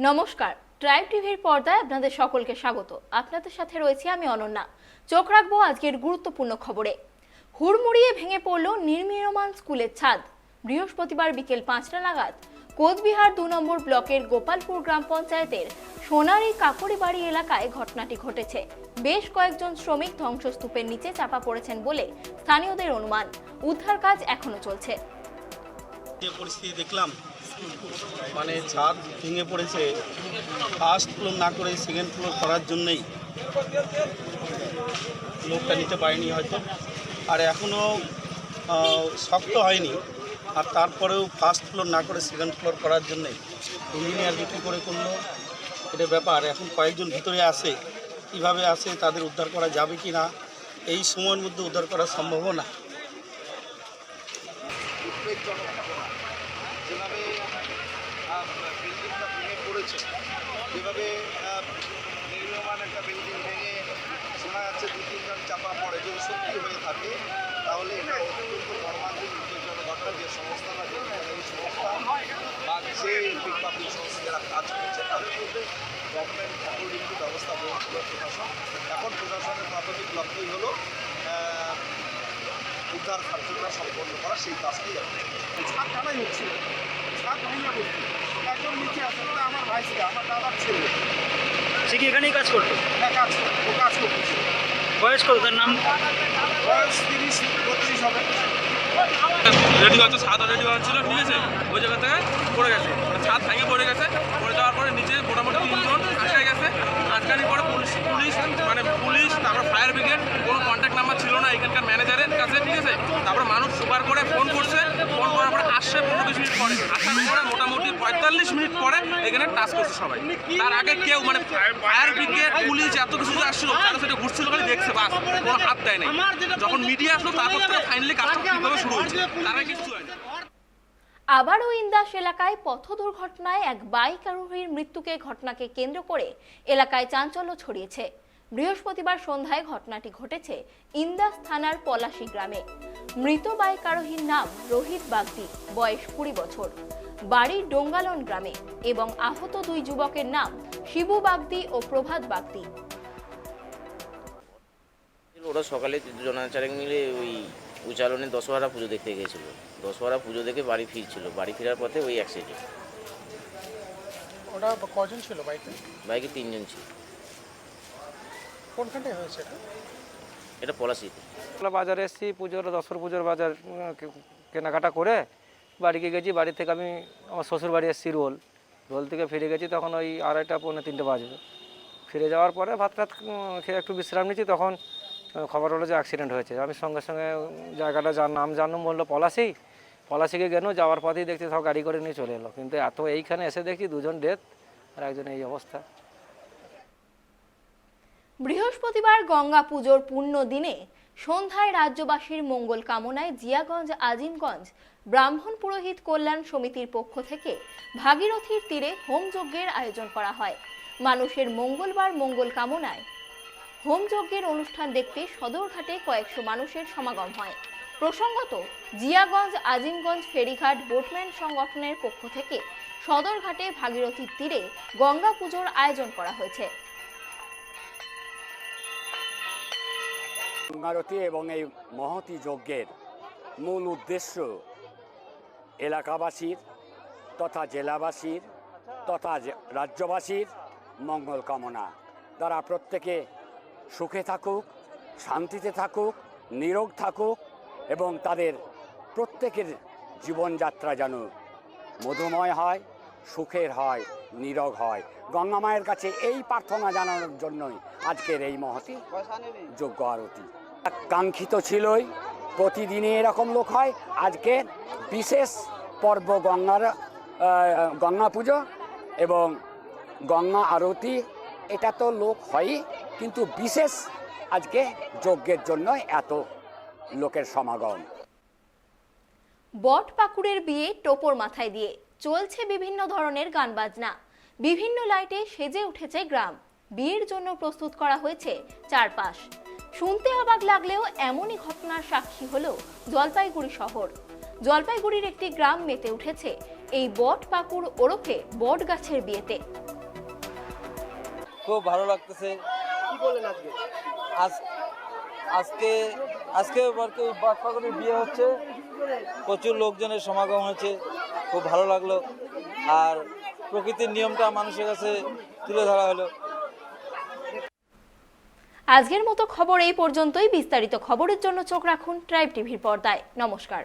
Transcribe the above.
নমস্কার, ট্রাইব টিভির পর্দায় আপনাদের সকলকে স্বাগত। আপনাদের সাথে রয়েছে আমি অনন্যা। চোখ রাখবো আজকের গুরুত্বপূর্ণ খবরে। হুড়মুড়িয়ে ভেঙে পড়ল নির্মীয়মান স্কুলের ছাদ। বৃহস্পতিবার বিকেল 5টা নাগাদ কোচবিহার 2 নম্বর ব্লকের গোপালপুর গ্রাম পঞ্চায়েতের সোনারি কাকড়িবাড়ি এলাকায় ঘটনাটি ঘটেছে। বেশ কয়েকজন শ্রমিক ধ্বংসস্তূপের নিচে চাপা পড়েছেন বলে স্থানীয়দের অনুমান। উদ্ধার কাজ এখনো চলছে। যে পরিস্থিতি দেখলাম, মানে ছাদ ভেঙে পড়েছে, ফার্স্ট ফ্লোর না করে সেকেন্ড ফ্লোর করার জন্যই লোকটা নিতে পারেনি হয়তো, আর এখনও শক্ত হয়নি। আর তারপরেও ফার্স্ট ফ্লোর না করে সেকেন্ড ফ্লোর করার জন্যই ইঞ্জিনিয়ার বিক্রি করে করলো, এটা ব্যাপার। এখন কয়েকজন ভিতরে আসে, কীভাবে আসে তাদের উদ্ধার করা যাবে কি না এই সময়ের মধ্যে উদ্ধার করা সম্ভব না। যেভাবে বিল্ডিংটা ভেঙে পড়েছে, যেভাবে নির্মীয়মান একটা বিল্ডিং ভেঙে শোনা যাচ্ছে 2-3 জন চাপা পড়ে, যদি সত্যি হয়ে থাকে তাহলে এটা অত্যন্ত মর্মান্তিক উদ্বেগজনক ঘটনা। যে সংস্থা বা যে সংস্থা বা যে পাবলিক সংস্থা যারা কাজ করছে তাদের মধ্যে গভর্নমেন্ট অ্যাকর্ডিংলি ব্যবস্থা গ্রহণ করল প্রশাসন। এখন প্রশাসনের প্রাথমিক লক্ষ্যই হলো উদ্ধার কার্যক্রম সম্পন্ন করা, সেই কাজটি ছাদ টানাই হচ্ছে, ছাদ ভেঙে পড়ছে। একদম নিচে আছে, ওটা আমার ভাই ছিল, আমার দাদার ছেলে। সে কি এখানেই কাজ করতো? হ্যাঁ, ও কাজ করতেছে। বয়স কত তার? নাম? বয়স 30-32 হবে। রেডি হচ্ছে, ছাদ রেডি হচ্ছিল, ঠিক আছে, ওই জায়গা থেকে পড়ে গেছে, মানে ছাদ ভেঙে পড়ে গেছে। পড়ে যাওয়ার পরে নিচে মোটামুটি 3 জন আটকে গেছে। আটকানির পরে পুলিশ তারপরে ফায়ার ব্রিগেড, কোনো কন্ট্যাক্ট নাম্বার ছিল না এখানকার ম্যানেজারের কাছে, ঠিক আছে। তারপরে মানুষ সুপার করে ফোন করছে, ফোন করার পরে আসছে 15-20 মিনিট পরে। আসার পরে মোটামুটি 45 মিনিট পরে এখানে টাচ করছে সবাই। তার আগে কেউ মানে ফায়ার ব্রিগেড, পুলিশ এত কিছু আসছিল, তারা সেটা ঘুরছিল, খালি দেখছে, বাস কোনো হাত দেয় নাই। যখন মিডিয়া আসলো তারপর থেকে ফাইনালি কাজটা ঠিকভাবে শুরু হয়েছে, তারা কিছু হয় না। আবারও ইন্দাস এলাকায় পথ দুর্ঘটনায় এক বাইক আরোহীর মৃত্যুকে ঘটনাকে কেন্দ্র করে এলাকায় চাঞ্চল্য ছড়িয়েছে। বৃহস্পতিবার সন্ধ্যায় ঘটনাটি ঘটেছে ইন্দাস থানার পলাশী গ্রামে। মৃত বাইক আরোহীর নাম রোহিত বাগদি, বয়স 20 বছর, বাড়ি ডোঙ্গালন গ্রামে, এবং আহত 2 যুবকের নাম শিবু বাগদি ও প্রভাত বাগদি। ওরা সকালে দুজনা চারেক মিলে ওই উচালনে দশহরা পুজো দেখতে গিয়েছিল। দশহরা পুজো দেখে বাড়ি ফিরছিল, বাড়ি ফেরার পথে ওই অ্যাক্সিডেন্ট। ওটা কজন ছিল বাইকে? বাইকে 3 জন ছিল। কোনখানটায় হয়েছে এটা পলাশিতে। বাজারে এসেছি, দশর পুজোর বাজার কেনাকাটা করে বাড়িতে গেছি। বাড়ি থেকে আমি আমার শ্বশুর বাড়ি এসেছি রোল থেকে ফিরে গেছি, তখন ওই 2:30-3 বাজবে। ফিরে যাওয়ার পরে ভাত খেয়ে একটু বিশ্রাম নিচ্ছি, তখন খবর হলো যে অ্যাক্সিডেন্ট হয়েছে। আমি সঙ্গে সঙ্গে জায়গাটা যার নাম জানলাম, বললো পলাশিকে গেল। যাওয়ার পথেই দেখছি সব গাড়ি করে নিয়ে চলে এলো, কিন্তু এইখানে এসে দেখছি 2 জন ডেথ আর একজন এই অবস্থা। বৃহস্পতিবার গঙ্গা পুজোর পূর্ণ দিনে সন্ধ্যায় রাজ্যবাসীর মঙ্গল কামনায় জিয়াগঞ্জ আজিমগঞ্জ ব্রাহ্মণ পুরোহিত কল্যাণ সমিতির পক্ষ থেকে ভাগীরথীর তীরে হোমযজ্ঞের আয়োজন করা হয়। মানুষের মঙ্গল কামনায় হোমযজ্ঞের অনুষ্ঠান দেখতে সদরঘাটে কয়েকশো মানুষের সমাগম হয়। প্রসঙ্গত, জিয়াগঞ্জ আজিমগঞ্জ ফেরিঘাট বোটম্যান সংগঠনের পক্ষ থেকে সদরঘাটে ভাগীরথীর তীরে গঙ্গা পুজোর আয়োজন করা হয়েছে। গঙ্গারতি এবং এই মহতী যজ্ঞের মূল উদ্দেশ্য এলাকাবাসীর তথা জেলাবাসীর তথা রাজ্যবাসীর মঙ্গল কামনা। তারা প্রত্যেকে সুখে থাকুক, শান্তিতে থাকুক, নিরোগ থাকুক এবং তাদের প্রত্যেকের জীবনযাত্রা যেন মধুময় হয়, সুখের হয়, নিরোগ হয়। গঙ্গা মায়ের কাছে এই প্রার্থনা জানানোর জন্যই আজকের এই মহতী যজ্ঞ আরতি কাঙ্ক্ষিত ছিলই। প্রতিদিনই এরকম লোক হয়, আজকে বিশেষ পর্ব গঙ্গা পুজো এবং গঙ্গা আরতি। এটা তো লোক হয়ই, কিন্তু বিশেষ আজকে যজ্ঞের জন্য এত লোকের সমাগম। বট পাকুড়ের বিয়ে টোপর মাথায় দিয়ে চলছে বিভিন্ন ধরনের গান বাজনা। বিভিন্ন লাইটে সেজে উঠেছে গ্রাম। বিয়ের জন্য প্রস্তুত করা হয়েছে চারপাশ। শুনতে অবাক লাগলেও এমনই ঘটনার সাক্ষী হলো জলপাইগুড়ি শহর। জলপাইগুড়ির একটি গ্রাম মেতে উঠেছে এই বট পাকুড় ওরফে বট গাছের বিয়েতে। খুব ভালো লাগতেছে। কি বলেন আজকে? আজকে আজকে বট পাকুড়ের বিয়ে হচ্ছে, প্রচুর লোকজনের সমাগম হয়েছে, খুব ভালো লাগলো। আর প্রকৃতির নিয়মটা মানুষের কাছে তুলে ধরা হলো। আজকের মতো খবর এই পর্যন্তই। বিস্তারিত খবরের জন্য চোখ রাখুন ট্রাইব টিভির পর্দায়। নমস্কার।